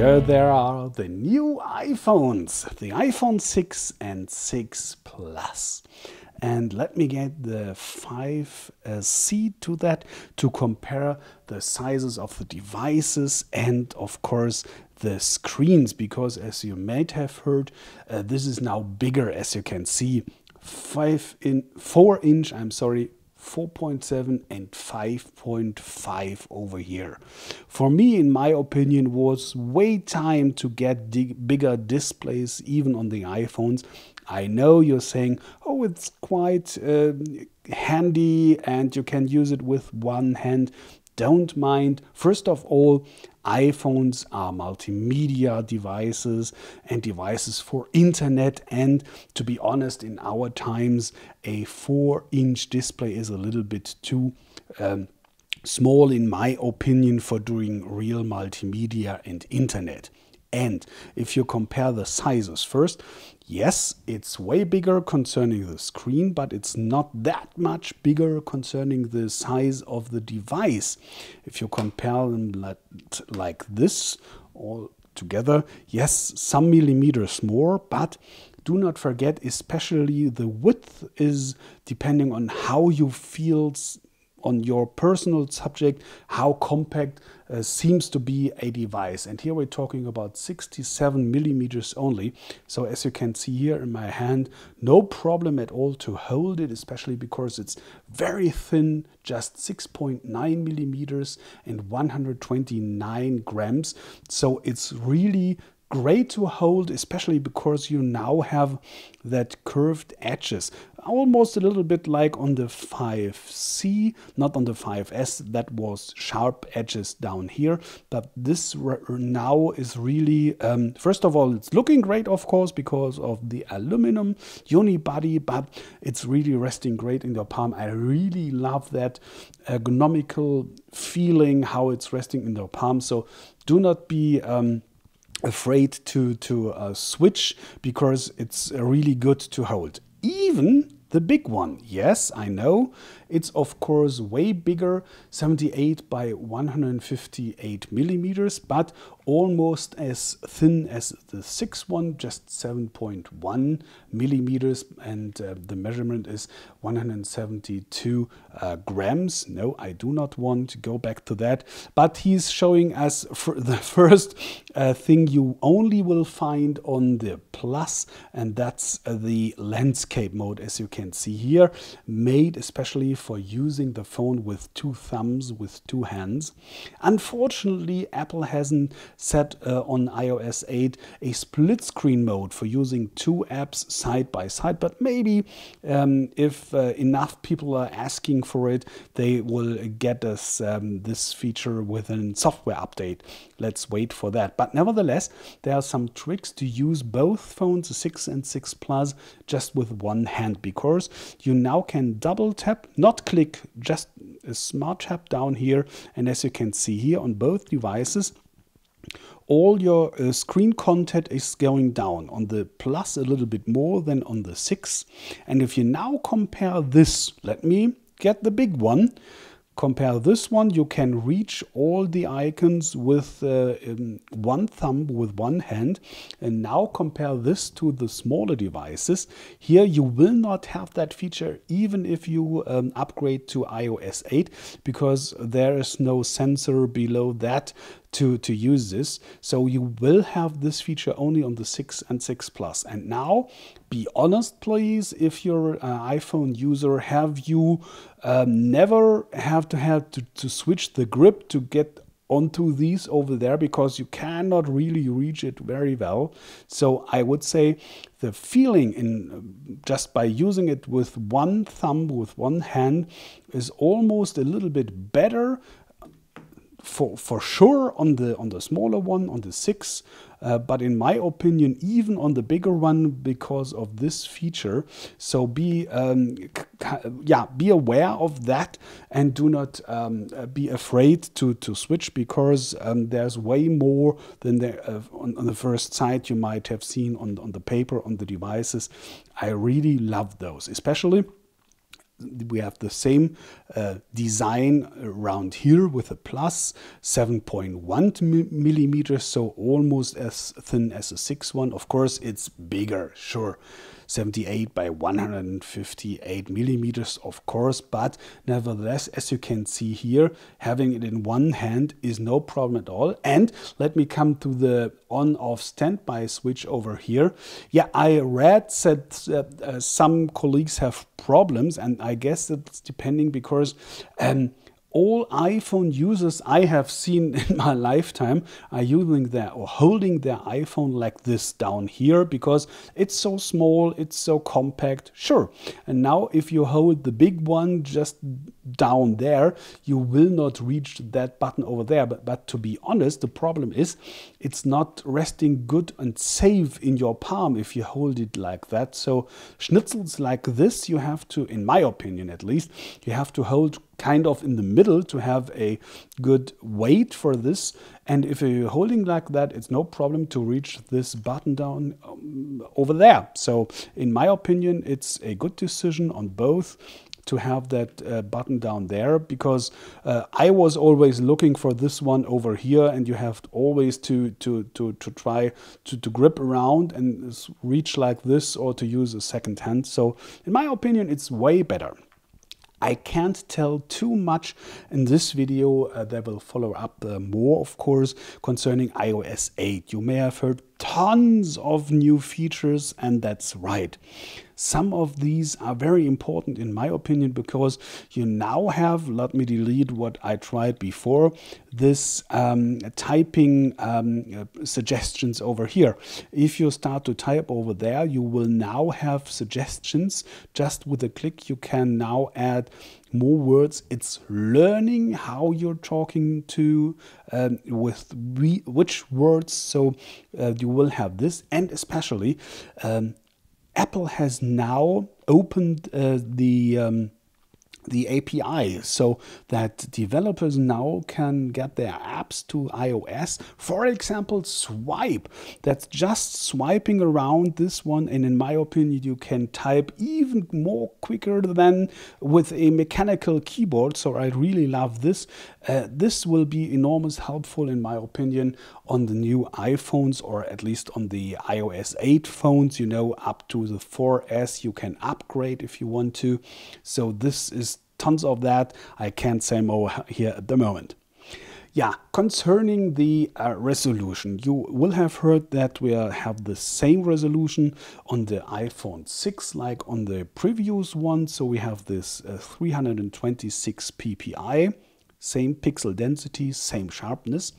Here there are the new iPhones, the iPhone 6 and 6 Plus. And let me get the 5C to that to compare the sizes of the devices and of course the screens, because as you might have heard, this is now bigger, as you can see, 4-inch, 4.7 and 5.5 over here. For me, in my opinion, was way time to get bigger displays even on the iPhones. I know you're saying, oh, it's quite handy and you can use it with one hand. Don't mind. First of all, iPhones are multimedia devices and devices for internet, and to be honest, in our times a 4-inch display is a little bit too small in my opinion for doing real multimedia and internet. And if you compare the sizes first, yes, it's way bigger concerning the screen, but it's not that much bigger concerning the size of the device. If you compare them like this all together, yes, some millimeters more, but do not forget, especially the width is depending on how you feel on your personal subject, how compact seems to be a device. And here we're talking about 67 millimeters only. So as you can see here in my hand, no problem at all to hold it, especially because it's very thin, just 6.9 millimeters and 129 grams. So it's really great to hold, especially because you now have that curved edges. Almost a little bit like on the 5C, not on the 5S, that was sharp edges down here. But this now is really, first of all, it's looking great, of course, because of the aluminum unibody, but it's really resting great in your palm. I really love that ergonomical feeling, how it's resting in your palm. So do not be afraid to switch, because it's really good to hold. Even the big one, yes, I know, it's of course way bigger, 78 by 158 millimeters, but almost as thin as the 6 one, just 7.1 millimeters, and the measurement is 172 grams. No, I do not want to go back to that, but he's showing us for the first thing you only will find on the Plus, and that's the landscape mode, as you can see here, made especially for using the phone with 2 thumbs, with 2 hands. Unfortunately, Apple hasn't set on iOS 8 a split screen mode for using 2 apps side by side, but maybe if enough people are asking for it, they will get us this feature with a software update. Let's wait for that. But nevertheless, there are some tricks to use both phones, the 6 and 6 Plus, just with one hand, because you now can double tap, not click, just a smart tap down here, and as you can see here on both devices, all your screen content is going down. On the Plus a little bit more than on the 6. And if you now compare this, let me get the big one. Compare this one, you can reach all the icons with one thumb, with one hand. And now compare this to the smaller devices. Here you will not have that feature even if you upgrade to iOS 8, because there is no sensor below that to use this. So you will have this feature only on the 6 and 6 Plus. And now, be honest, please, if you're an iPhone user, have you never have to switch the grip to get onto these over there, because you cannot really reach it very well. So I would say the feeling in just by using it with one thumb, with one hand, is almost a little bit better for sure on the smaller one, on the 6, but in my opinion even on the bigger one, because of this feature. So be aware of that, and do not be afraid to switch, because there's way more than on the first sight you might have seen on the paper, on the devices. I really love those, especially we have the same design around here with a plus 7.1 millimeters, so almost as thin as a 6 one. Of course, it's bigger, sure. 78 by 158 millimeters, of course, but nevertheless, as you can see here, having it in one hand is no problem at all. And let me come to the on-off standby switch over here. Yeah, I read that some colleagues have problems, and I guess it's depending because all iPhone users I have seen in my lifetime are using their or holding their iPhone like this down here because it's so small, it's so compact, sure. And now if you hold the big one just down there, you will not reach that button over there. But to be honest, the problem is it's not resting good and safe in your palm if you hold it like that. So schnitzels like this, you have to, in my opinion at least, you have to hold kind of in the middle to have a good weight for this. And if you're holding like that, it's no problem to reach this button down over there. So in my opinion, it's a good decision on both to have that button down there, because I was always looking for this one over here, and you have always to try to grip around and reach like this, or to use a second hand. So in my opinion, it's way better. I can't tell too much in this video. There will follow up more, of course, concerning iOS 8. You may have heard tons of new features, and that's right. Some of these are very important in my opinion, because you now have, let me delete what I tried before, this typing suggestions over here. If you start to type over there, you will now have suggestions. Just with a click, you can now add more words. It's learning how you're talking to with which words, so you will have this. And especially Apple has now opened the API, so that developers now can get their apps to iOS. For example, Swipe. That's just swiping around this one, and in my opinion, you can type even more quicker than with a mechanical keyboard. So I really love this. This will be enormous helpful in my opinion on the new iPhones, or at least on the iOS 8 phones. You know, up to the 4S you can upgrade if you want to. So this is tons of that. I can't say more here at the moment. Yeah, concerning the resolution, you will have heard that we have the same resolution on the iPhone 6 like on the previous one. So we have this 326 ppi, same pixel density, same sharpness.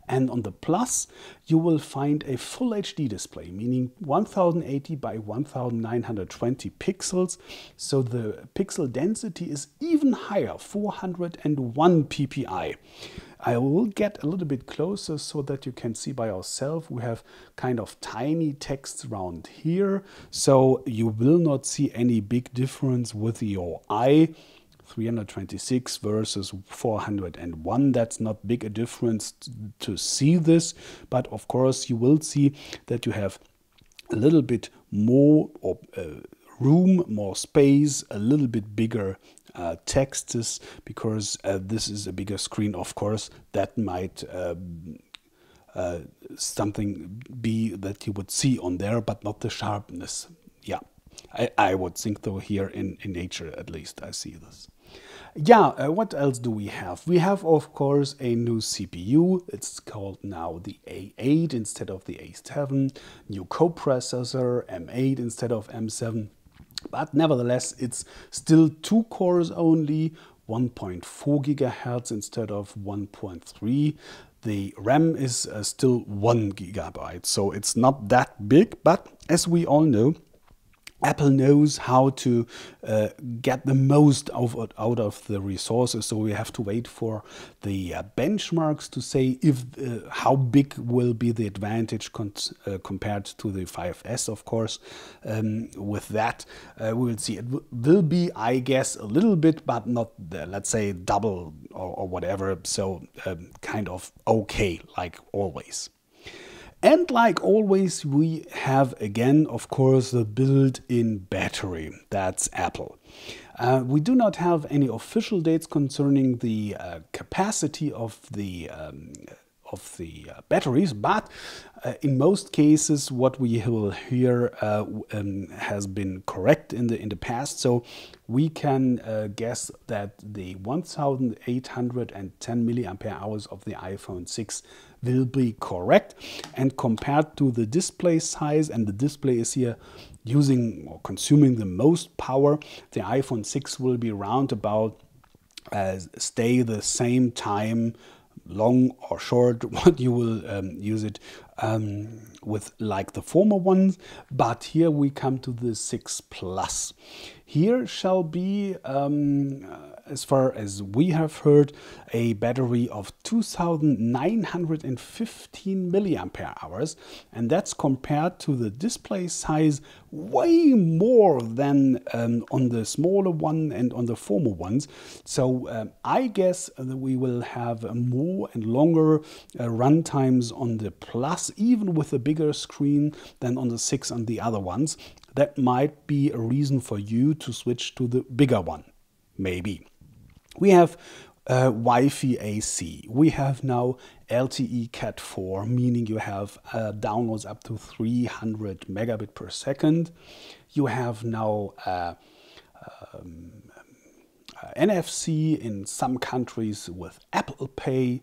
And on the Plus, you will find a full HD display, meaning 1080 by 1920 pixels. So the pixel density is even higher, 401 ppi. I will get a little bit closer so that you can see by yourself. We have kind of tiny text around here, so you will not see any big difference with your eye. 326 versus 401, that's not big a difference to see this, but of course you will see that you have a little bit more room, more space, a little bit bigger texts, because this is a bigger screen. Of course, that might something be that you would see on there, but not the sharpness. Yeah, I would think though here in nature at least I see this. Yeah, what else do we have? We have, of course, a new CPU. It's called now the A8 instead of the A7. New coprocessor, M8 instead of M7. But nevertheless, it's still 2 cores only, 1.4 gigahertz instead of 1.3. The RAM is still 1 gigabyte, so it's not that big. But as we all know, Apple knows how to get the most out of the resources, so we have to wait for the benchmarks to say if how big will be the advantage compared to the 5S, of course. With that, we will see. It will be, I guess, a little bit, but not, let's say, double or whatever, so kind of okay, like always. And like always, we have again, of course, the built-in battery. That's Apple. We do not have any official dates concerning the capacity of the batteries, but in most cases what we will hear has been correct in the past. So we can guess that the 1810 milliampere hours of the iPhone 6 will be correct, and compared to the display size, and the display is here using or consuming the most power, the iPhone 6 will be round about stay the same time, long or short, what you will use it with, like the former ones. But here we come to the 6 Plus. Here shall be, as far as we have heard, a battery of 2915 milliampere hours, and that's compared to the display size way more than on the smaller one and on the former ones. So I guess that we will have more and longer run times on the Plus, even with a bigger screen, than on the 6 and the other ones. That might be a reason for you to switch to the bigger one, maybe. We have Wi-Fi AC. We have now LTE Cat 4, meaning you have downloads up to 300 megabit per second. You have now NFC in some countries with Apple Pay.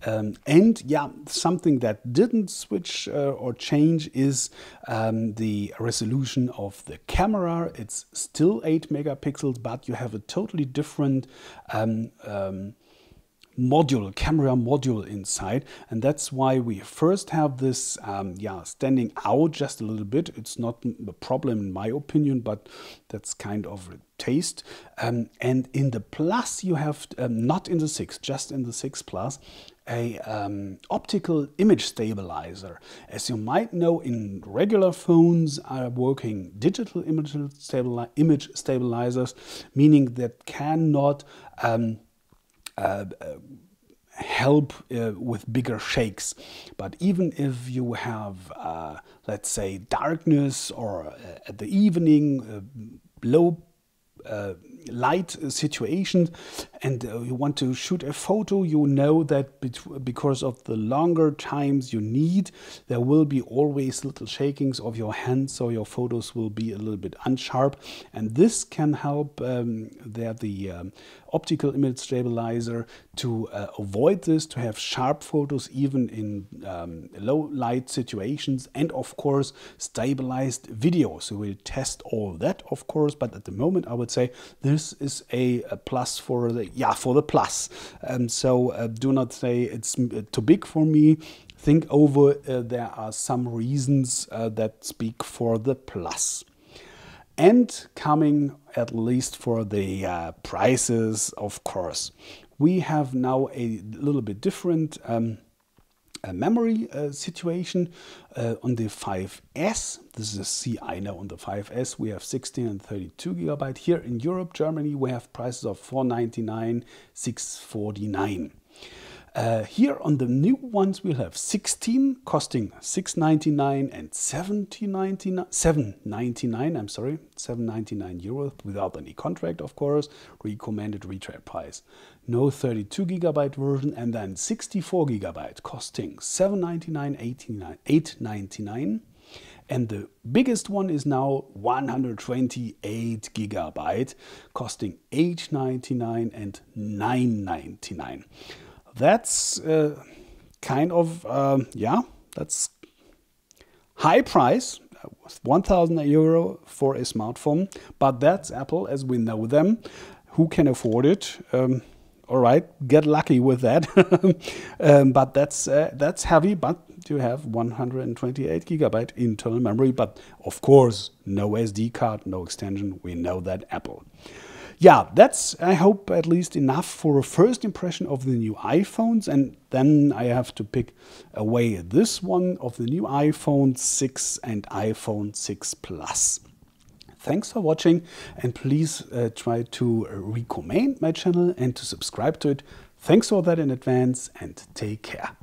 And yeah, something that didn't switch or change is the resolution of the camera. It's still 8 megapixels, but you have a totally different camera module inside, and that's why we first have this standing out just a little bit. It's not a problem in my opinion, but that's kind of a taste. And in the Plus you have, not in the 6, just in the 6 Plus, a optical image stabilizer. As you might know, in regular phones are working digital image stabilizers, meaning that cannot help with bigger shakes. But even if you have, let's say, darkness or at the evening, low light situations, and you want to shoot a photo, you know that because of the longer times you need, there will be always little shakings of your hands, so your photos will be a little bit unsharp. And this can help the optical image stabilizer to avoid this, to have sharp photos even in low light situations, and of course stabilized video. So we'll test all that, of course, but at the moment I would say this is a plus for the Plus. So do not say it's too big for me. Think over, there are some reasons that speak for the Plus. And coming at least for the prices, of course, we have now a little bit different memory situation on the 5S. This is a CI now on the 5S. We have 16 and 32 gigabyte. Here in Europe, Germany, we have prices of 499, 649. Here on the new ones we'll have 16 costing 699 and 799, I'm sorry, 799 euros without any contract, of course, recommended retail price. No 32 gigabyte version, and then 64 gigabyte costing 799, 899. And the biggest one is now 128 gigabyte costing 899 and 999. That's kind of, that's high price, 1,000 euro for a smartphone, but that's Apple as we know them. Who can afford it? All right, get lucky with that. But that's heavy, but you have 128 gigabyte internal memory, but of course, no SD card, no extension. We know that Apple. Yeah, that's, I hope, at least enough for a first impression of the new iPhones. And then I have to pick away this one of the new iPhone 6 and iPhone 6 Plus. Thanks for watching, and please try to recommend my channel and to subscribe to it. Thanks for that in advance, and take care.